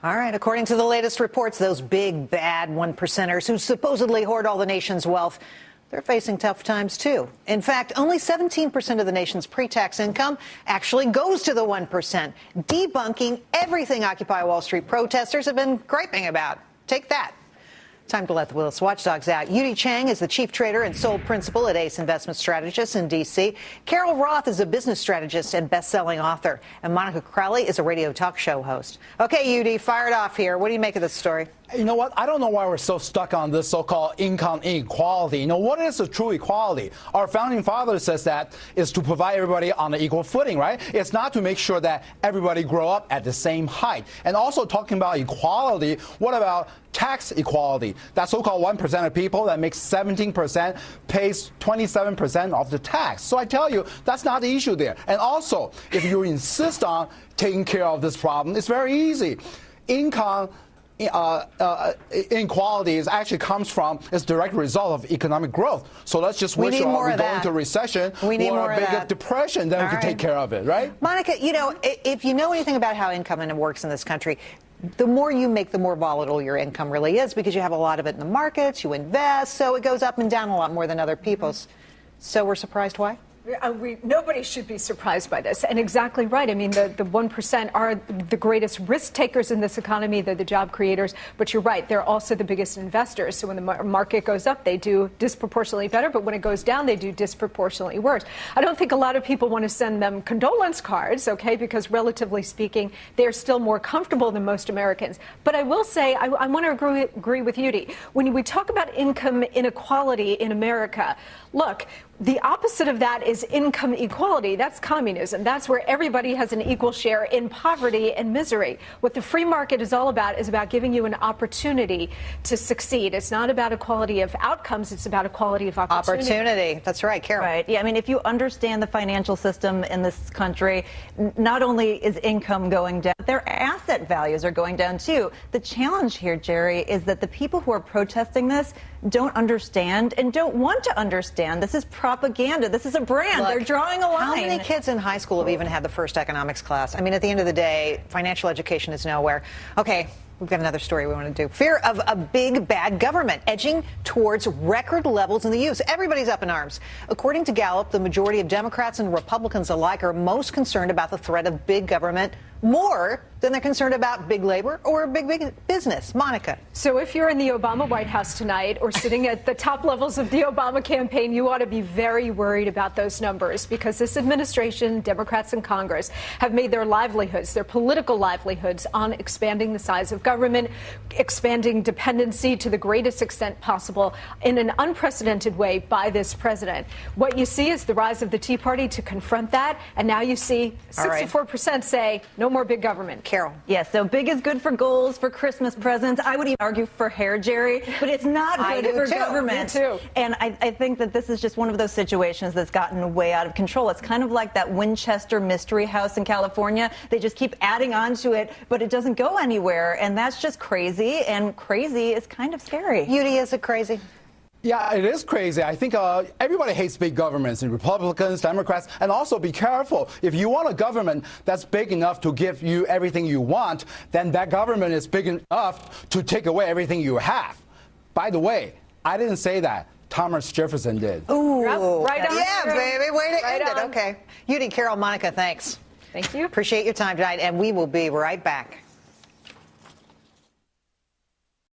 All right. According to the latest reports, those big, bad one percenters who supposedly hoard all the nation's wealth, they're facing tough times, too. In fact, only 17% of the nation's pre-tax income actually goes to the 1%, debunking everything Occupy Wall Street protesters have been griping about. Take that. Time to let the Willis watchdogs out. Yu-Dee Chang is the chief trader and sole principal at Ace Investment Strategists in D.C. Carol Roth is a business strategist and best-selling author. And Monica Crowley is a radio talk show host. Okay, Yu-Dee, fire it off here. What do you make of this story? You know what? I don't know why we're so stuck on this so-called income inequality. You know, what is a true equality? Our founding father says that is to provide everybody on an equal footing, right? It's not to make sure that everybody grow up at the same height. And also talking about equality, what about tax equality? That so-called 1% of people that makes 17% pays 27% of the tax. So I tell you, that's not the issue there. And also, if you insist on taking care of this problem, it's very easy. Income inequalities actually comes from its direct result of economic growth. So let's just wish we go into recession or a bigger depression, then we can take care of it, right? Monica, you know, if you know anything about how income works in this country, the more you make, the more volatile your income really is because you have a lot of it in the markets, you invest, so it goes up and down a lot more than other people's. So we're surprised why? Nobody should be surprised by this. And exactly right. I mean, the 1% are the greatest risk takers in this economy. They're the job creators. But you're right. They're also the biggest investors. So when the market goes up, they do disproportionately better. But when it goes down, they do disproportionately worse. I don't think a lot of people want to send them condolence cards, okay, because relatively speaking, they're still more comfortable than most Americans. But I will say, I want to agree with Yu-Dee. When we talk about income inequality in America, look, the opposite of that is income equality. That's communism. That's where everybody has an equal share in poverty and misery. What the free market is all about is about giving you an opportunity to succeed. It's not about equality of outcomes. It's about equality of opportunity. Opportunity. That's right, Carol. Right. Yeah, I mean, if you understand the financial system in this country, not only is income going down, their asset values are going down, too. The challenge here, Jerry, is that the people who are protesting this don't understand and don't want to understand. This is propaganda. This is a brand. Look, they're drawing a line. How many kids in high school have even had the first economics class? I mean, at the end of the day, financial education is nowhere. Okay, we've got another story we want to do. Fear of a big, bad government edging towards record levels in the U.S. Everybody's up in arms. According to Gallup, the majority of Democrats and Republicans alike are most concerned about the threat of big government more than they're concerned about big labor or big business. Monica. So if you're in the Obama White House tonight or sitting at the top levels of the Obama campaign, you ought to be very worried about those numbers because this administration, Democrats in Congress, have made their livelihoods, their political livelihoods on expanding the size of government, expanding dependency to the greatest extent possible in an unprecedented way by this president. What you see is the rise of the Tea Party to confront that. And now you see 64% say no more big government. Carol. Yes, so big is good for goals, for Christmas presents. I would even argue for hair, Jerry, but it's not good for government. Me too. And I think that this is just one of those situations that's gotten way out of control. It's kind of like that Winchester Mystery House in California. They just keep adding on to it, but it doesn't go anywhere. And that's just crazy, and crazy is kind of scary. Yu-Dee, is it crazy? Yeah, it is crazy. I think everybody hates big governments, and Republicans, Democrats, and also be careful. If you want a government that's big enough to give you everything you want, then that government is big enough to take away everything you have. By the way, I didn't say that. Thomas Jefferson did. Ooh. Right on. Yeah, baby. Way to end it. On. Okay. Yu-Dee, Carol, Monica, thanks. Thank you. Appreciate your time tonight, and we will be right back.